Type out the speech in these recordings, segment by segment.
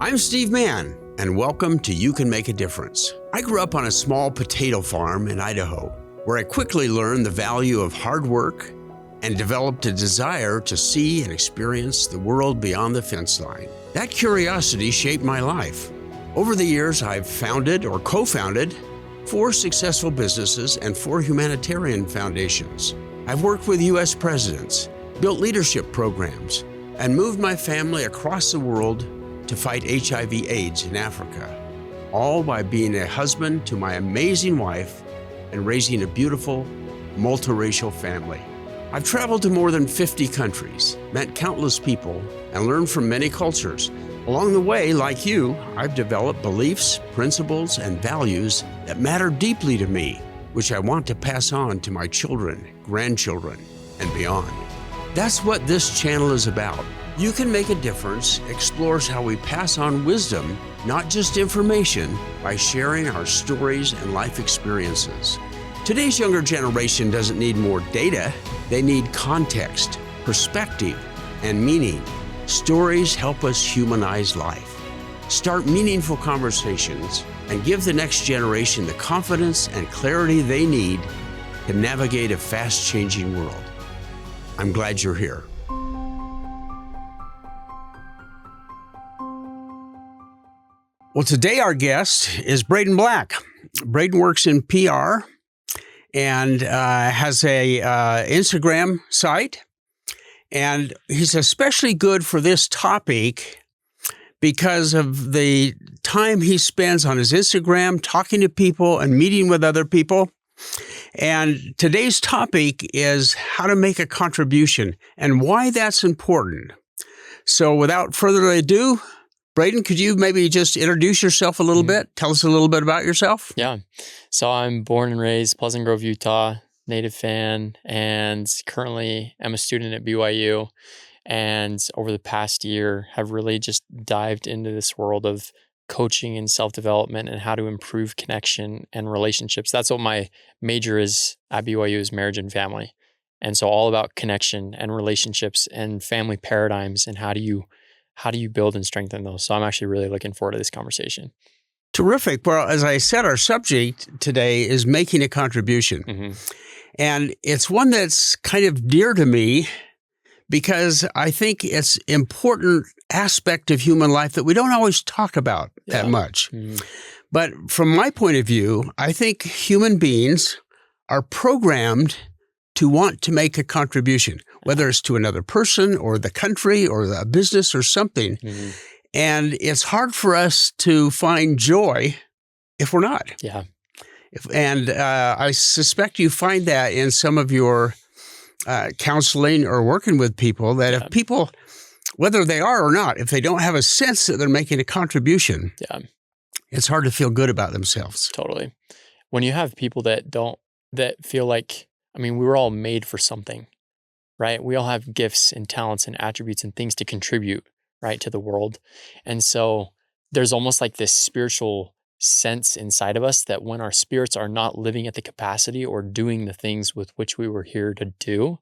I'm Steve Mann, and welcome to You Can Make a Difference. I grew up on a small potato farm in Idaho, where I quickly learned the value of hard work and developed a desire to see and experience the world beyond the fence line. That curiosity shaped my life. Over the years, I've founded or co-founded 4 successful businesses and 4 humanitarian foundations. I've worked with U.S. presidents, built leadership programs, and moved my family across the world to fight HIV/AIDS in Africa, all by being a husband to my amazing wife and raising a beautiful, multiracial family. I've traveled to more than 50 countries, met countless people, and learned from many cultures. Along the way, like you, I've developed beliefs, principles, and values that matter deeply to me, which I want to pass on to my children, grandchildren, and beyond. That's what this channel is about. You Can Make a Difference explores how we pass on wisdom, not just information, by sharing our stories and life experiences. Today's younger generation doesn't need more data. They need context, perspective, and meaning. Stories help us humanize life, start meaningful conversations, and give the next generation the confidence and clarity they need to navigate a fast-changing world. I'm glad you're here. Well, today our guest is Brayden Black. Brayden works in PR and has a Instagram site. And he's especially good for this topic because of the time he spends on his Instagram talking to people and meeting with other people. And today's topic is how to make a contribution and why that's important. So without further ado, Brayden, could you maybe just introduce yourself a little bit? Tell us a little bit about yourself. Yeah. So I'm born and raised Pleasant Grove, Utah, native fan, and currently am a student at BYU. And over the past year, have really just dived into this world of coaching and self-development and how to improve connection and relationships. That's what my major is at BYU, is marriage and family. And so all about connection and relationships and family paradigms and how do you build and strengthen those? So I'm actually really looking forward to this conversation. Terrific. Well, as I said, our subject today is making a contribution. Mm-hmm. And it's one that's kind of dear to me because I think it's an important aspect of human life that we don't always talk about that much. Mm-hmm. But from my point of view, I think human beings are programmed to want to make a contribution, whether it's to another person or the country or a business or something. Mm-hmm. And it's hard for us to find joy if we're not. Yeah. I suspect you find that in some of your counseling or working with people, that if people, whether they are or not, if they don't have a sense that they're making a contribution, it's hard to feel good about themselves. Totally. When you have people that feel like, we were all made for something, right? We all have gifts and talents and attributes and things to contribute, right, to the world. And so there's almost like this spiritual sense inside of us that when our spirits are not living at the capacity or doing the things with which we were here to do,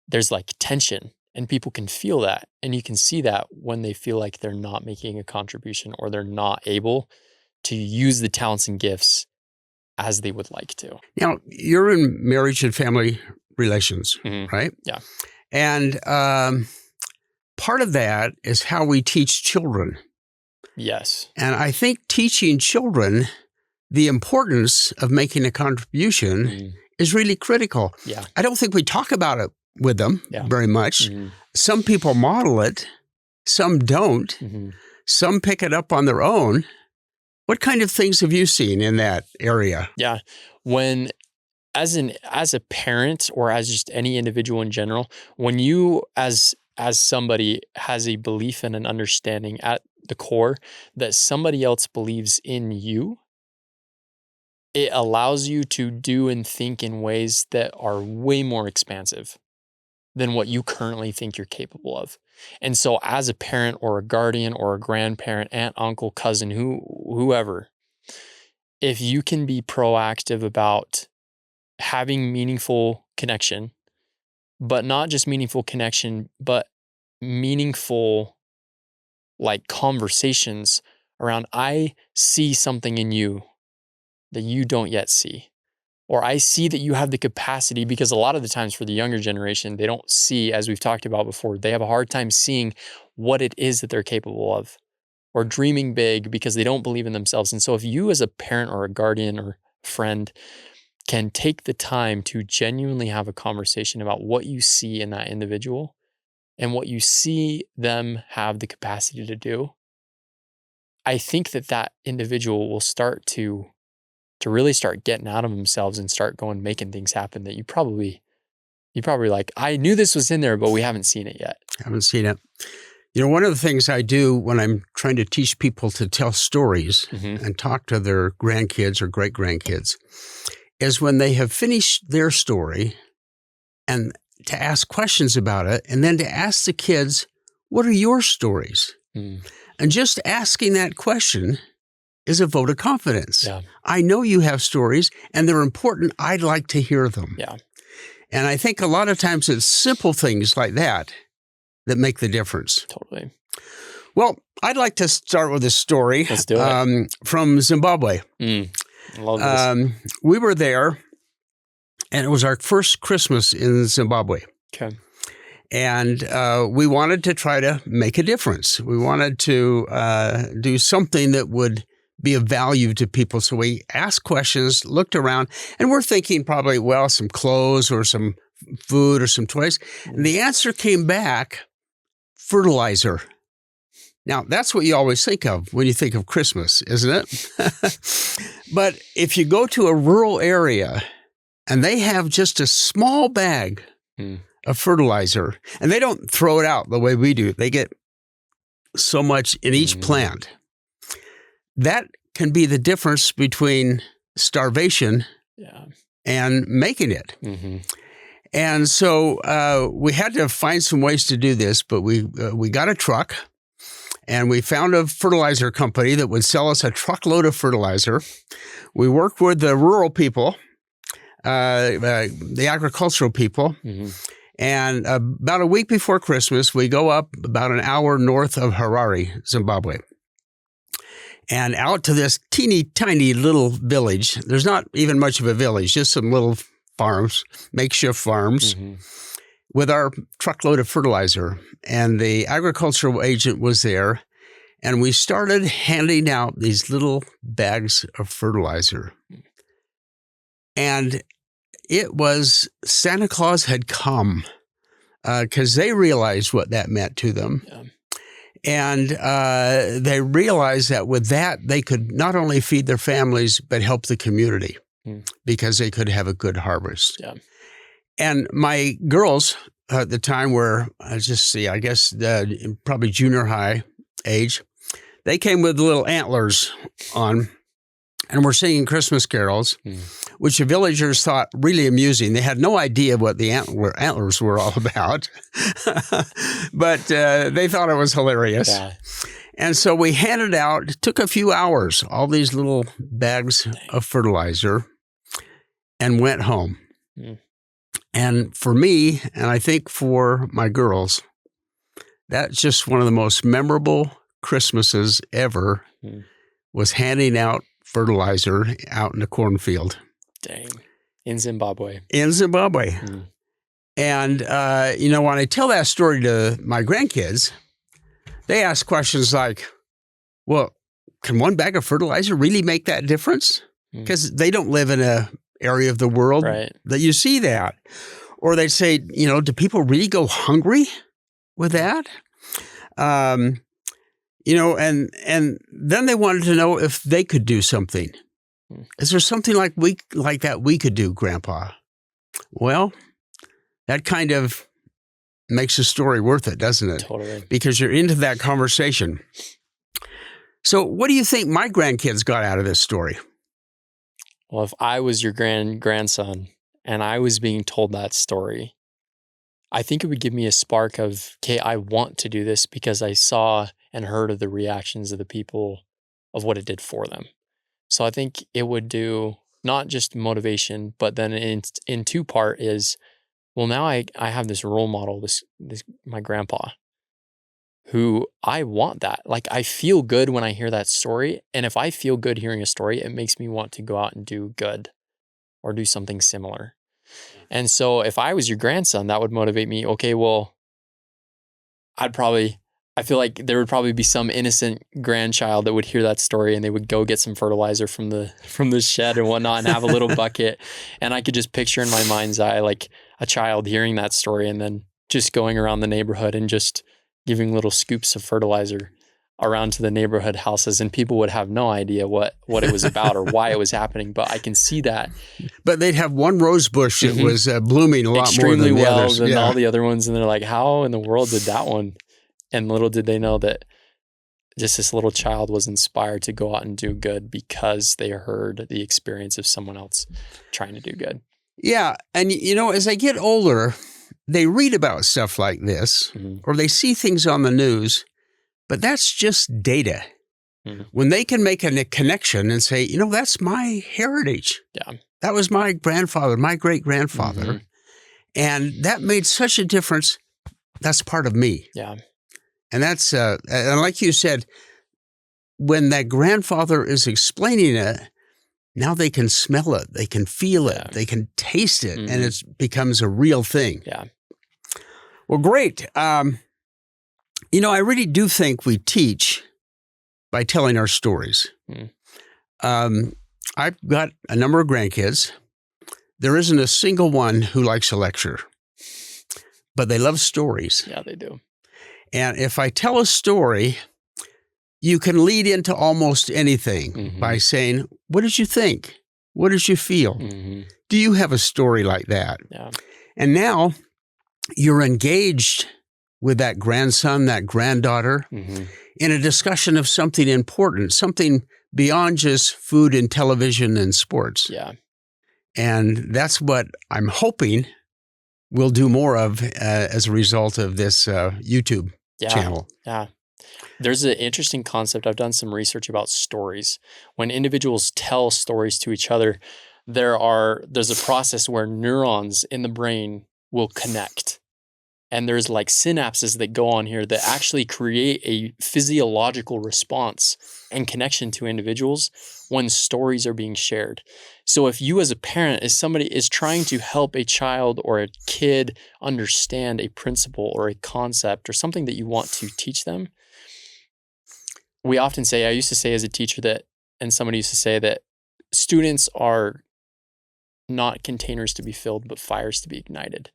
there's like tension, and people can feel that. And you can see that when they feel like they're not making a contribution or they're not able to use the talents and gifts as they would like to. Now, you're in marriage and family relations, right? Yeah. And part of that is how we teach children. Yes. And I think teaching children the importance of making a contribution is really critical. Yeah. I don't think we talk about it with them very much. Some people model it, some don't. Some pick it up on their own. What kind of things have you seen in that area? Yeah. When, as a parent or as just any individual in general, when you as somebody has a belief and an understanding at the core that somebody else believes in you, it allows you to do and think in ways that are way more expansive than what you currently think you're capable of. And so as a parent or a guardian or a grandparent, aunt, uncle, cousin, whoever, if you can be proactive about having meaningful connection, but not just meaningful connection, but meaningful like conversations around, I see something in you that you don't yet see. Or I see that you have the capacity, because a lot of the times for the younger generation, they don't see, as we've talked about before, they have a hard time seeing what it is that they're capable of, or dreaming big because they don't believe in themselves. And so if you as a parent or a guardian or friend can take the time to genuinely have a conversation about what you see in that individual and what you see them have the capacity to do, I think that that individual will start to really start getting out of themselves and start going, making things happen that you probably like, I knew this was in there, but we haven't seen it yet. Haven't seen it. One of the things I do when I'm trying to teach people to tell stories and talk to their grandkids or great-grandkids is when they have finished their story and to ask questions about it, and then to ask the kids, what are your stories? And just asking that question is a vote of confidence. Yeah. I know you have stories and they're important. I'd like to hear them. Yeah. And I think a lot of times it's simple things like that that make the difference. Totally. Well, I'd like to start with a story. Let's do it. From Zimbabwe. I love this. We were there, and it was our first Christmas in Zimbabwe. Okay. And we wanted to try to make a difference. We wanted to do something that would be of value to people. So we asked questions, looked around, and we're thinking probably, well, some clothes or some food or some toys. And the answer came back, fertilizer. Now, that's what you always think of when you think of Christmas, isn't it? But if you go to a rural area and they have just a small bag of fertilizer, and they don't throw it out the way we do, they get so much in each plant. That can be the difference between starvation and making it. And so we had to find some ways to do this, but we got a truck, and we found a fertilizer company that would sell us a truckload of fertilizer. We worked with the rural people, the agricultural people, and about a week before Christmas, we go up about an hour north of Harare, Zimbabwe, and out to this teeny tiny little village. There's not even much of a village, just some little farms, makeshift farms, with our truckload of fertilizer. And the agricultural agent was there, and we started handing out these little bags of fertilizer. And it was Santa Claus had come, because they realized what that meant to them. And they realized that with that, they could not only feed their families, but help the community because they could have a good harvest. And my girls at the time were, I guess probably junior high age. They came with little antlers on, and were singing Christmas carols, which the villagers thought really amusing. They had no idea what the antlers were all about, but they thought it was hilarious. And so we handed out, it took a few hours, all these little bags of fertilizer, and went home. And for me, and I think for my girls, that's just one of the most memorable Christmases ever, was handing out fertilizer out in the cornfield. Dang. In Zimbabwe. In Zimbabwe. And, when I tell that story to my grandkids, they ask questions like, well, can one bag of fertilizer really make that difference? Because they don't live in a area of the world that you see that. Or they say, do people really go hungry with that? And then they wanted to know if they could do something. Is there something like that we could do, Grandpa? Well, that kind of makes the story worth it, doesn't it? Totally. Because you're into that conversation. So what do you think my grandkids got out of this story? Well, if I was your grandson and I was being told that story, I think it would give me a spark of, okay, I want to do this because I saw and heard of the reactions of the people of what it did for them. So I think it would do not just motivation, but then in two part is, well, now I have this role model, this my grandpa, who I want that. Like, I feel good when I hear that story. And if I feel good hearing a story, it makes me want to go out and do good or do something similar. And so if I was your grandson, that would motivate me. Okay, well, I feel like there would probably be some innocent grandchild that would hear that story and they would go get some fertilizer from the shed and whatnot and have a little bucket. And I could just picture in my mind's eye, like a child hearing that story and then just going around the neighborhood and just giving little scoops of fertilizer around to the neighborhood houses, and people would have no idea what it was about or why it was happening. But I can see that. But they'd have one rose bush that was blooming a lot extremely more than well the others. than all the other ones. And they're like, how in the world did that one? And little did they know that just this little child was inspired to go out and do good because they heard the experience of someone else trying to do good. Yeah. And, as they get older, they read about stuff like this or they see things on the news, but that's just data. When they can make a connection and say, that's my heritage. Yeah. That was my grandfather, my great-grandfather. And that made such a difference. That's part of me. Yeah. And that's, and like you said, when that grandfather is explaining it, now they can smell it, they can feel it, they can taste it, and it becomes a real thing. Yeah. Well, great. I really do think we teach by telling our stories. I've got a number of grandkids. There isn't a single one who likes a lecture, but they love stories. Yeah, they do. And if I tell a story, you can lead into almost anything by saying, what did you think? What did you feel? Do you have a story like that? Yeah. And now you're engaged with that grandson, that granddaughter, in a discussion of something important, something beyond just food and television and sports. Yeah. And that's what I'm hoping we'll do more of as a result of this YouTube channel. Yeah. There's an interesting concept. I've done some research about stories. When individuals tell stories to each other, there's a process where neurons in the brain will connect. And there's like synapses that go on here that actually create a physiological response and connection to individuals when stories are being shared. So if you as a parent, as somebody is trying to help a child or a kid understand a principle or a concept or something that you want to teach them, we often say, I used to say as a teacher that, and somebody used to say that students are not containers to be filled, but fires to be ignited.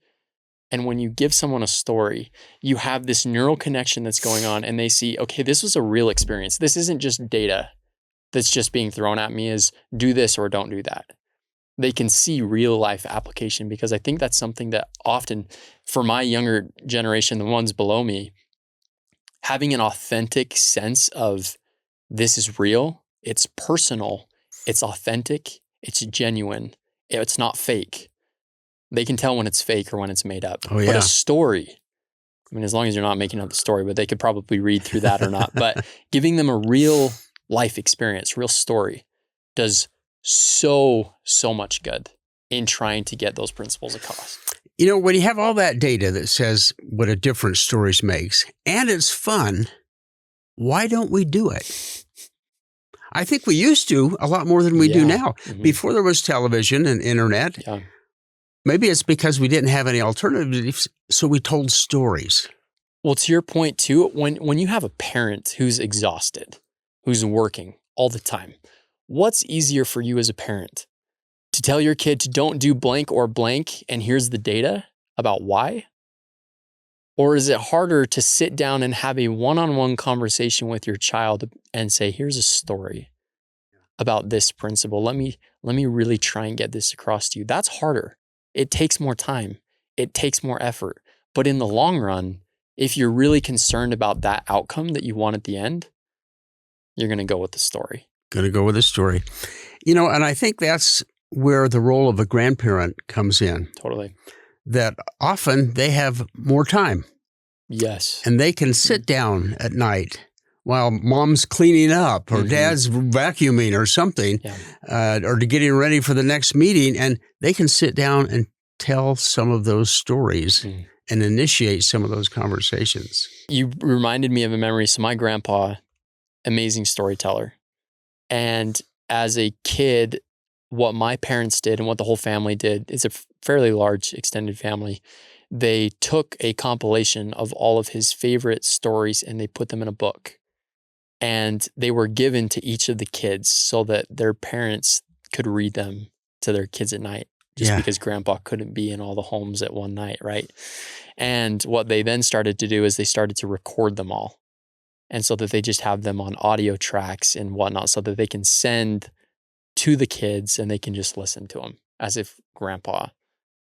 And when you give someone a story, you have this neural connection that's going on and they see, okay, this was a real experience. This isn't just data that's just being thrown at me as do this or don't do that. They can see real life application, because I think that's something that often for my younger generation, the ones below me, having an authentic sense of this is real, it's personal, it's authentic, it's genuine, it's not fake. They can tell when it's fake or when it's made up. Oh, yeah. But a story, I mean, as long as you're not making up the story, but they could probably read through that or not. But giving them a real life experience, real story, does so much good in trying to get those principles across. When you have all that data that says what a difference stories makes, and it's fun, why don't we do it? I think we used to a lot more than we do now. Before there was television and internet. Yeah. Maybe it's because we didn't have any alternatives, so we told stories. Well, to your point too, when you have a parent who's exhausted, who's working all the time, what's easier for you as a parent? To tell your kid to don't do blank or blank, and here's the data about why? Or is it harder to sit down and have a one-on-one conversation with your child and say, here's a story about this principle. Let me really try and get this across to you. That's harder. It takes more time. It takes more effort. But in the long run, if you're really concerned about that outcome that you want at the end, you're going to go with the story. And I think that's where the role of a grandparent comes in. Totally. That often they have more time. Yes. And they can sit down at night while mom's cleaning up or dad's vacuuming or something, or getting ready for the next meeting, and they can sit down and tell some of those stories and initiate some of those conversations. You reminded me of a memory. So my grandpa, amazing storyteller. And as a kid, what my parents did and what the whole family did, is a fairly large extended family. They took a compilation of all of his favorite stories and they put them in a book. And they were given to each of the kids so that their parents could read them to their kids at night, just because grandpa couldn't be in all the homes at one night, right? And what they then started to do is they started to record them all. And so that they just have them on audio tracks and whatnot so that they can send to the kids and they can just listen to them as if grandpa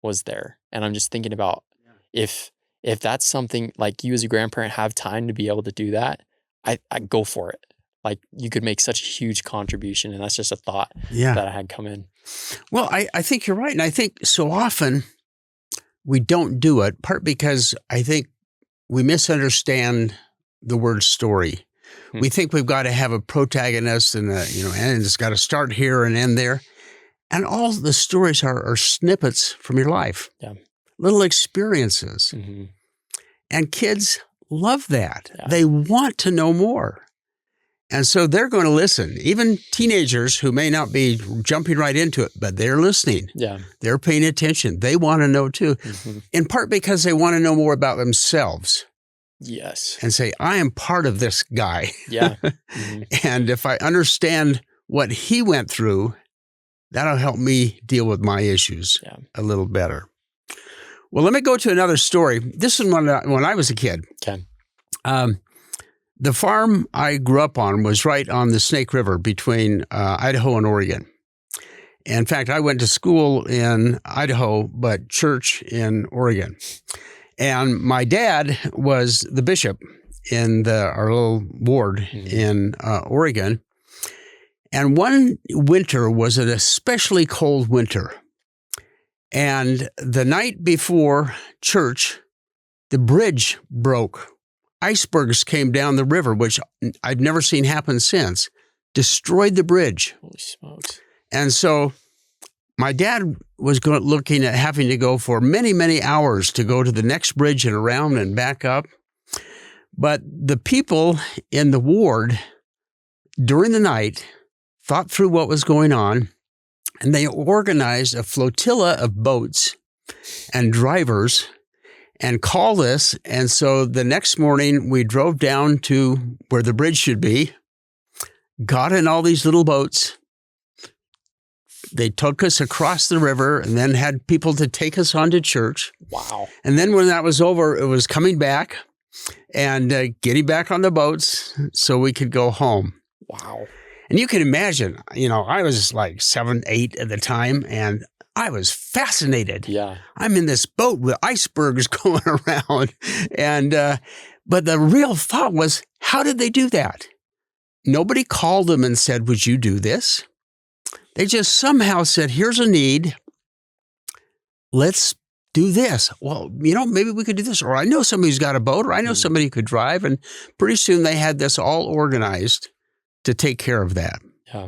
was there. And I'm just thinking about if that's something like you as a grandparent have time to be able to do that, I go for it. Like you could make such a huge contribution. And that's just a thought that I had come in. Well, I think you're right. And I think so often we don't do it, part because I think we misunderstand the word story. We think we've got to have a protagonist and it's got to start here and end there. And all the stories are snippets from your life, little experiences. Mm-hmm. And kids love that. Yeah. They want to know more. And so they're going to listen. Even teenagers who may not be jumping right into it, but they're listening. Yeah. They're paying attention. They want to know too, in part because they want to know more about themselves. Yes. And say, I am part of this guy. Yeah. And if I understand what he went through, that'll help me deal with my issues a little better. Well, let me go to another story. This is when I was a kid. Okay. The farm I grew up on was right on the Snake River between Idaho and Oregon. In fact, I went to school in Idaho, but church in Oregon. And my dad was the bishop in our little ward in Oregon. And one winter was an especially cold winter. And the night before church, the bridge broke. Icebergs came down the river, which I've never seen happen since, destroyed the bridge. Holy smokes. And so my dad was looking at having to go for many, many hours to go to the next bridge and around and back up. But the people in the ward during the night thought through what was going on, and they organized a flotilla of boats and drivers and called us. And so the next morning we drove down to where the bridge should be, got in all these little boats. They took us across the river and then had people to take us on to church. Wow. And then when that was over, it was coming back and getting back on the boats so we could go home. Wow. And you can imagine, I was like 7, 8 at the time, and I was fascinated. Yeah. I'm in this boat with icebergs going around. And, but the real thought was, how did they do that? Nobody called them and said, would you do this? They just somehow said, here's a need. Let's do this. Well, maybe we could do this. Or I know somebody who's got a boat, or I know somebody who could drive. And pretty soon they had this all organized to take care of that. Yeah.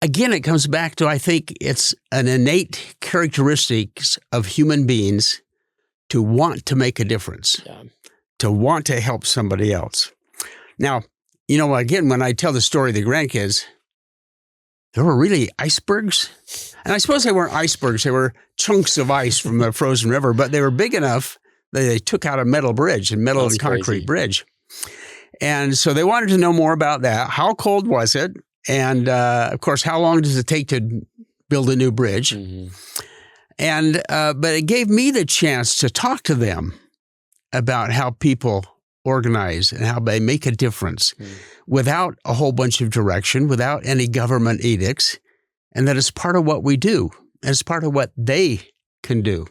Again, it comes back to, I think it's an innate characteristics of human beings to want to make a difference, to want to help somebody else. Now, again, when I tell the story of the grandkids, there were really icebergs. And I suppose they weren't icebergs. They were chunks of ice from the frozen river, but they were big enough that they took out a metal bridge, and concrete bridge. And so they wanted to know more about that. How cold was it? And, of course, how long does it take to build a new bridge? And, but it gave me the chance to talk to them about how people organize and how they make a difference without a whole bunch of direction, without any government edicts, and that it's part of what we do. It's part of what they can do.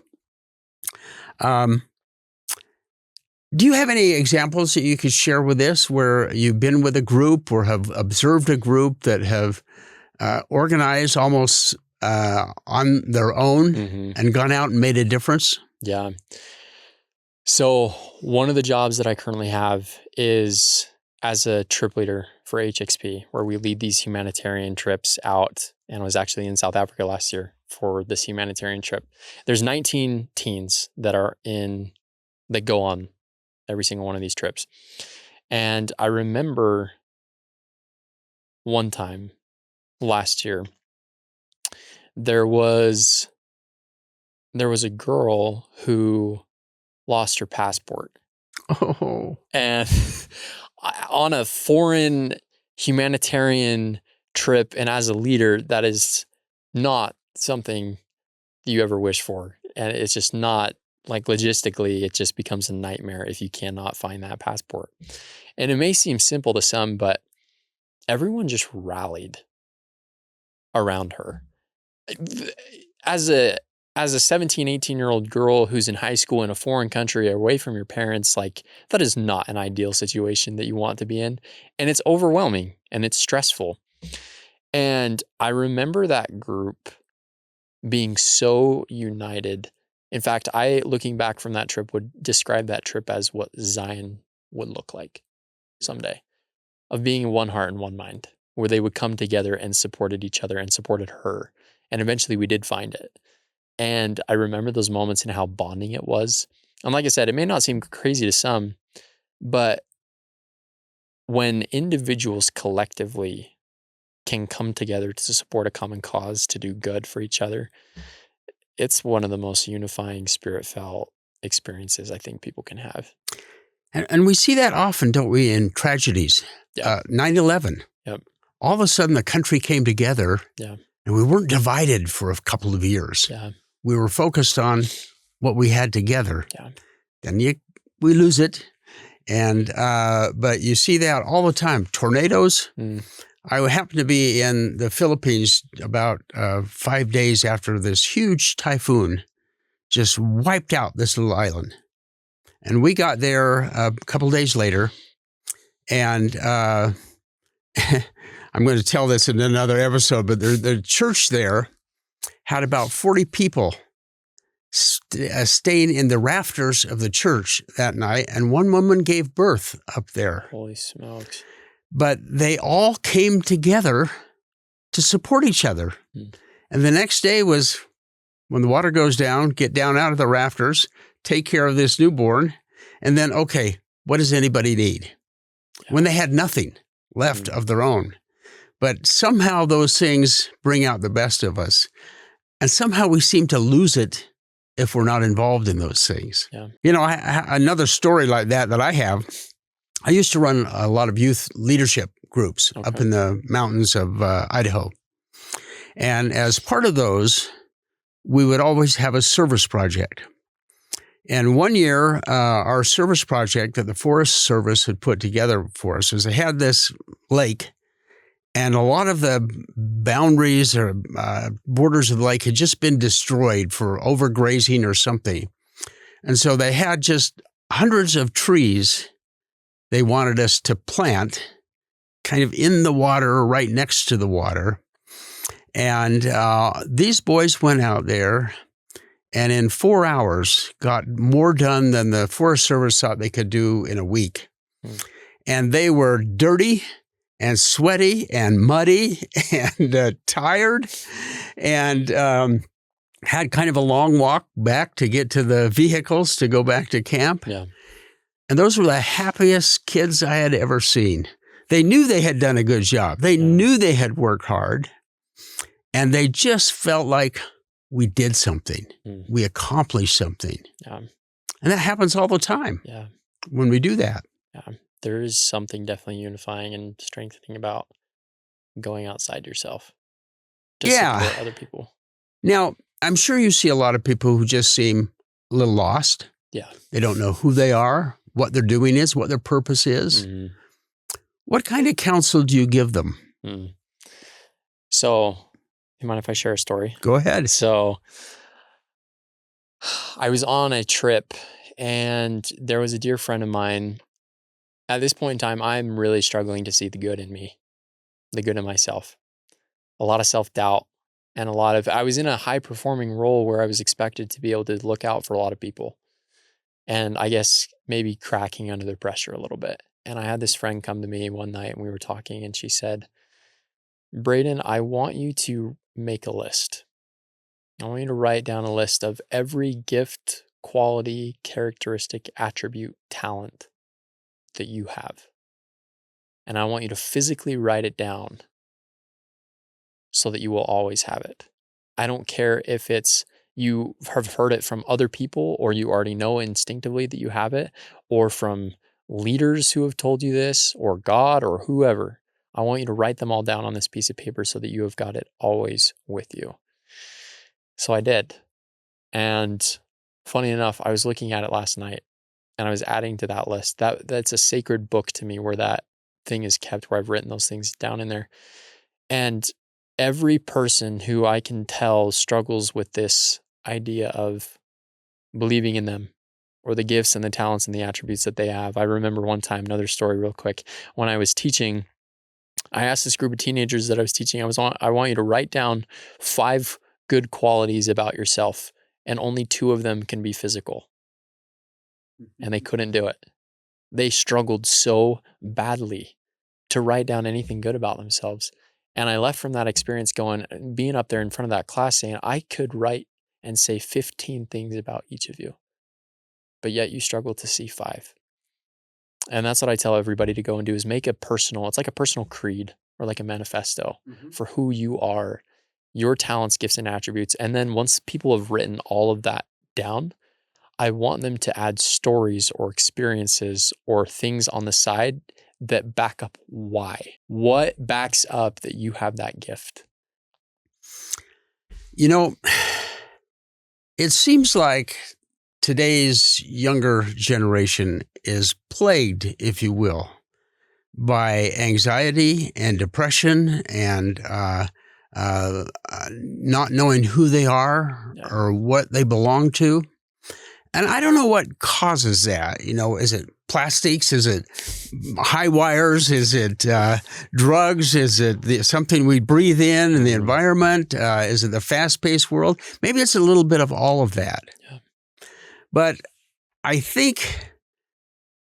Do you have any examples that you could share with us where you've been with a group or have observed a group that have organized almost on their own and gone out and made a difference? Yeah. So one of the jobs that I currently have is as a trip leader for HXP, where we lead these humanitarian trips out and was actually in South Africa last year for this humanitarian trip. There's 19 teens that go on every single one of these trips. And I remember one time last year, there was a girl who lost her passport. Oh. And on a foreign humanitarian trip, and as a leader, that is not something you ever wish for. And it's just not, like, logistically, it just becomes a nightmare if you cannot find that passport. And it may seem simple to some, but everyone just rallied around her. As a 17, 18-year-old girl who's in high school in a foreign country away from your parents, like, that is not an ideal situation that you want to be in. And it's overwhelming and it's stressful. And I remember that group being so united. In fact, looking back from that trip, would describe that trip as what Zion would look like someday, of being in one heart and one mind, where they would come together and supported each other and supported her. And eventually we did find it. And I remember those moments and how bonding it was. And like I said, it may not seem crazy to some, but when individuals collectively can come together to support a common cause, to do good for each other, it's one of the most unifying, spirit-felt experiences I think people can have. And we see that often, don't we, in tragedies? Yeah. 9/11. Yep. All of a sudden, the country came together, Yeah. and we weren't divided for a couple of years. Yeah. We were focused on what we had together. Yeah. Then we lose it. And but you see that all the time. Tornadoes. I happened to be in the Philippines about 5 days after this huge typhoon just wiped out this little island. And we got there a couple of days later, and I'm going to tell this in another episode, but the church there had about 40 people staying in the rafters of the church that night, and one woman gave birth up there. Holy smokes. But they all came together to support each other. And the next day was, when the water goes down, get down out of the rafters, take care of this newborn, and then, okay, what does anybody need? When they had nothing left of their own. But somehow those things bring out the best of us. And somehow we seem to lose it if we're not involved in those things. Yeah. You know, another story like that I have, I used to run a lot of youth leadership groups up in the mountains of Idaho. And as part of those, we would always have a service project. And one year, our service project that the Forest Service had put together for us was they had this lake, and a lot of the boundaries or borders of the lake had just been destroyed for overgrazing or something. And so they had just hundreds of trees they wanted us to plant kind of in the water, right next to the water. And these boys went out there and in 4 hours got more done than the Forest Service thought they could do in a week. And they were dirty and sweaty and muddy and tired and had kind of a long walk back to get to the vehicles to go back to camp. Yeah. And those were the happiest kids I had ever seen. They knew they had done a good job. They knew they had worked hard. And they just felt like we did something. We accomplished something. Yeah. And that happens all the time when we do that. Yeah. There is something definitely unifying and strengthening about going outside yourself to support other people. Now, I'm sure you see a lot of people who just seem a little lost. Yeah. They don't know who they are, what they're doing is, what their purpose is. What kind of counsel do you give them? So, you mind if I share a story? Go ahead. So, I was on a trip and there was a dear friend of mine. At this point in time, I'm really struggling to see the good in me, the good in myself. A lot of self-doubt and I was in a high-performing role where I was expected to be able to look out for a lot of people. And I guess maybe cracking under the pressure a little bit. And I had this friend come to me one night and we were talking and she said, Brayden, I want you to make a list. I want you to write down a list of every gift, quality, characteristic, attribute, talent that you have. And I want you to physically write it down so that you will always have it. I don't care if it's you have heard it from other people or you already know instinctively that you have it, or from leaders who have told you this, or God, or whoever. I want you to write them all down on this piece of paper so that you have got it always with you. So I did. And funny enough, I was looking at it last night and I was adding to that list. That's a sacred book to me where that thing is kept, where I've written those things down in there. And every person who I can tell struggles with this idea of believing in them or the gifts and the talents and the attributes that they have. I remember one time, another story real quick, when I was teaching, I asked this group of teenagers that I was teaching, I want you to write down 5 good qualities about yourself, and only 2 of them can be physical. And they couldn't do it. They struggled so badly to write down anything good about themselves. And I left from that experience being up there in front of that class saying, I could write and say 15 things about each of you, but yet you struggle to see 5. And that's what I tell everybody to go and do, is make it's like a personal creed or like a manifesto for who you are, your talents, gifts, and attributes. And then once people have written all of that down, I want them to add stories or experiences or things on the side that back up why. What backs up that you have that gift? You know, it seems like today's younger generation is plagued, if you will, by anxiety and depression and not knowing who they are or what they belong to. And I don't know what causes that. You know, is it plastics? Is it high wires? Is it drugs? Is it something we breathe in the environment? Is it the fast-paced world? Maybe it's a little bit of all of that. Yeah. But I think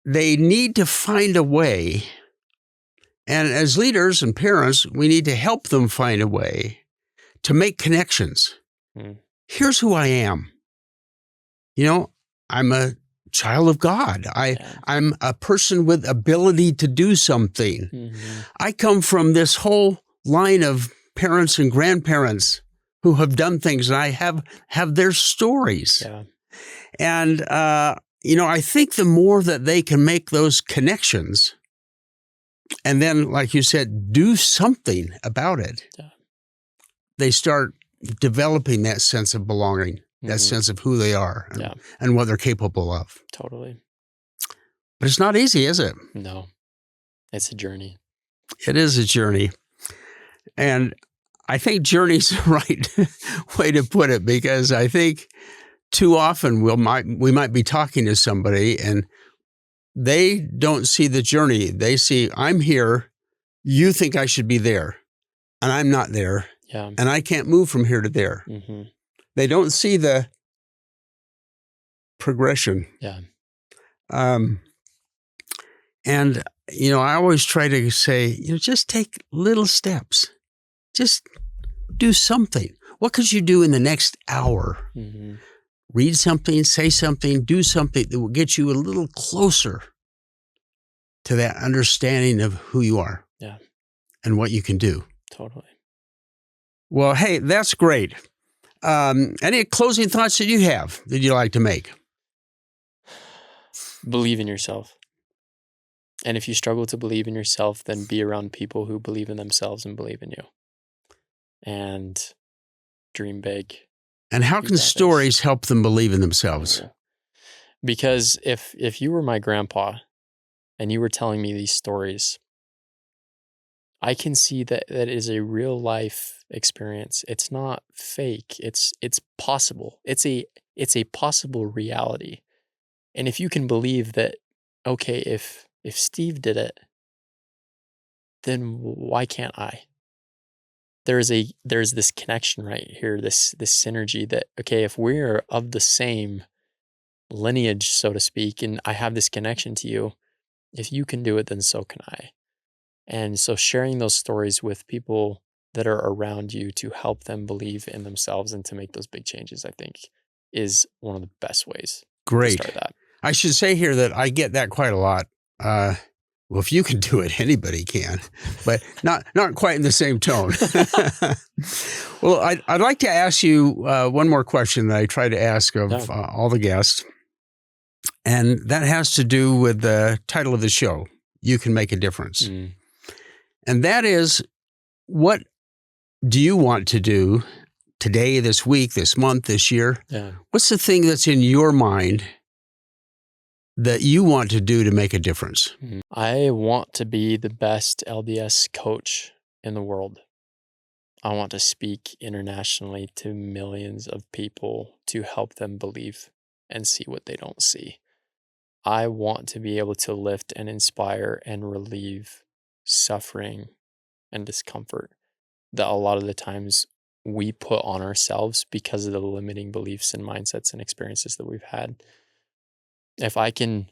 they need to find a way. And as leaders and parents, we need to help them find a way to make connections. Here's who I am. You know, I'm a child of God. I'm a person with ability to do something. I come from this whole line of parents and grandparents who have done things, and I have their stories. Yeah. And, you know, I think the more that they can make those connections, and then, like you said, do something about it, they start developing that sense of belonging. That sense of who they are and what they're capable of. Totally. But it's not easy, is it? No. It's a journey. It is a journey. And I think journey's the right way to put it, because I think too often we might be talking to somebody and they don't see the journey. They see, I'm here, you think I should be there, and I'm not there. Yeah. And I can't move from here to there. They don't see the progression. Yeah. And, you know, I always try to say, you know, just take little steps. Just do something. What could you do in the next hour? Read something, say something, do something that will get you a little closer to that understanding of who you are. Yeah. And what you can do. Totally. Well, hey, that's great. Any closing thoughts that you have that you'd like to make? Believe in yourself. And if you struggle to believe in yourself, then be around people who believe in themselves and believe in you. And dream big. And how can stories help them believe in themselves? Because if you were my grandpa and you were telling me these stories, I can see that is a real life experience. It's not fake. It's possible. It's a possible reality. And if you can believe that, okay, if Steve did it, then why can't I? There's this connection right here, this synergy that, okay, if we're of the same lineage, so to speak, and I have this connection to you, if you can do it, then so can I. And so sharing those stories with people that are around you to help them believe in themselves and to make those big changes, I think is one of the best ways Great. to start that. I should say here that I get that quite a lot. Well, if you can do it, anybody can, but not quite in the same tone. Well, I'd like to ask you one more question that I try to ask of all the guests, and that has to do with the title of the show, You Can Make a Difference. And that is, what do you want to do today, this week, this month, this year? What's the thing that's in your mind that you want to do to make a difference? I want to be the best LDS coach in the world. I want to speak internationally to millions of people to help them believe and see what they don't see. I want to be able to lift and inspire and relieve suffering and discomfort that a lot of the times we put on ourselves because of the limiting beliefs and mindsets and experiences that we've had. If I can,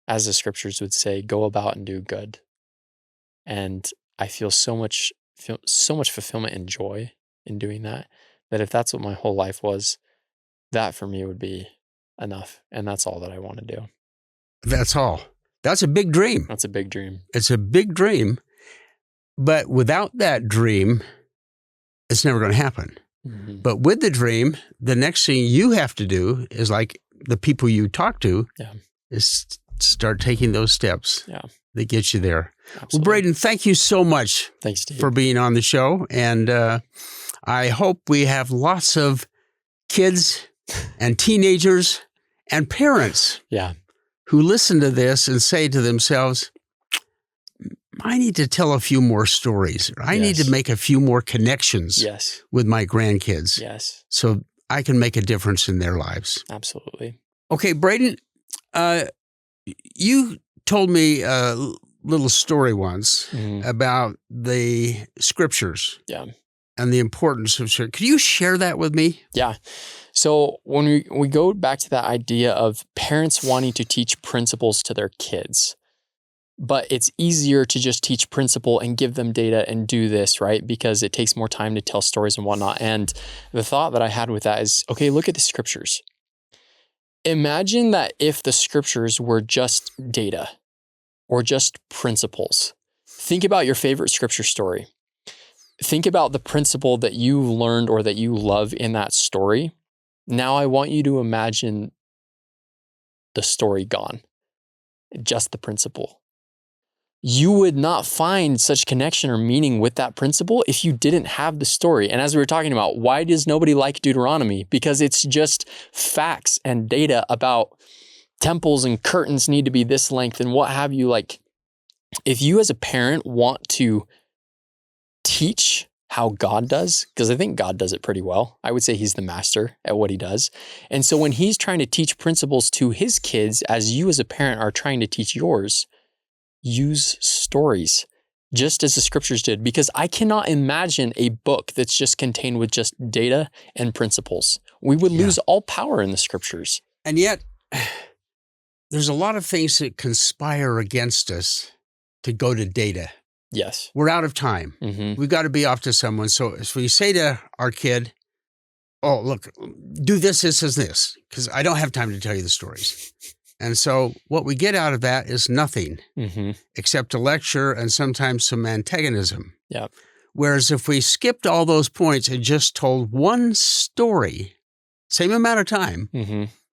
as the scriptures would say, go about and do good, and I feel so much fulfillment and joy in doing that, that if that's what my whole life was, that for me would be enough. And that's all that I want to do. That's all. That's a big dream. That's a big dream. It's a big dream. But without that dream, it's never going to happen. But with the dream, the next thing you have to do is, like the people you talk to, is start taking those steps that get you there. Absolutely. Well, Brayden, thank you so much for being on the show. And I hope we have lots of kids and teenagers and parents who listen to this and say to themselves, I need to tell a few more stories. I need to make a few more connections with my grandkids so I can make a difference in their lives. Absolutely. Okay, Brayden, you told me a little story once about the scriptures and the importance of scripture. Could you share that with me? Yeah. So when we go back to that idea of parents wanting to teach principles to their kids, but it's easier to just teach principle and give them data and do this, right? Because it takes more time to tell stories and whatnot. And the thought that I had with that is, okay, look at the scriptures. Imagine that if the scriptures were just data or just principles. Think about your favorite scripture story. Think about the principle that you learned or that you love in that story. Now I want you to imagine the story gone, just the principle. You would not find such connection or meaning with that principle if you didn't have the story. And as we were talking about, why does nobody like Deuteronomy? Because it's just facts and data about temples and curtains need to be this length and what have you. Like, if you as a parent want to teach how God does, because I think God does it pretty well. I would say he's the master at what he does. And so when he's trying to teach principles to his kids, as you as a parent are trying to teach yours, use stories, just as the scriptures did, because I cannot imagine a book that's just contained with just data and principles. We would lose all power in the scriptures. And yet, there's a lot of things that conspire against us to go to data. Yes. We're out of time. We've got to be off to someone. So if we say to our kid, oh, look, do this, because I don't have time to tell you the stories. And so what we get out of that is nothing except a lecture and sometimes some antagonism. Whereas if we skipped all those points and just told one story, same amount of time,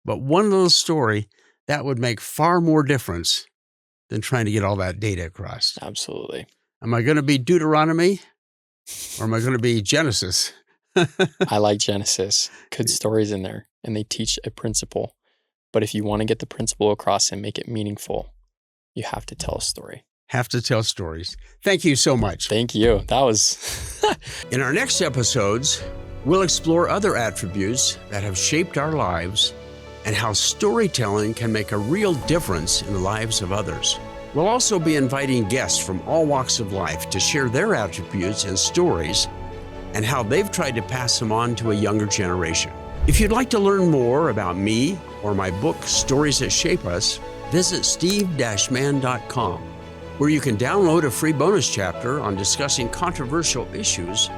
but one little story, that would make far more difference than trying to get all that data across. Absolutely. Am I going to be Deuteronomy or am I going to be Genesis? I like Genesis. Good stories in there, and they teach a principle. But if you want to get the principle across and make it meaningful, you have to tell a story. Have to tell stories. Thank you so much. Thank you. That was... In our next episodes, we'll explore other attributes that have shaped our lives and how storytelling can make a real difference in the lives of others. We'll also be inviting guests from all walks of life to share their attributes and stories and how they've tried to pass them on to a younger generation. If you'd like to learn more about me or my book, Stories That Shape Us, visit steve-mann.com. where you can download a free bonus chapter on discussing controversial issues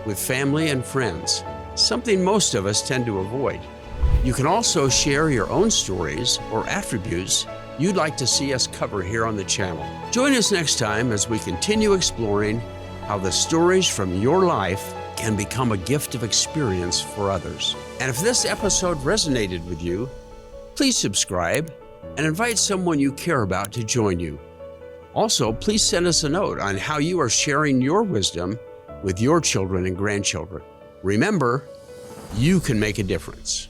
with family and friends, something most of us tend to avoid. You can also share your own stories or attributes you'd like to see us cover here on the channel. Join us next time as we continue exploring how the stories from your life can become a gift of experience for others. And if this episode resonated with you, please subscribe and invite someone you care about to join you. Also, please send us a note on how you are sharing your wisdom with your children and grandchildren. Remember, you can make a difference.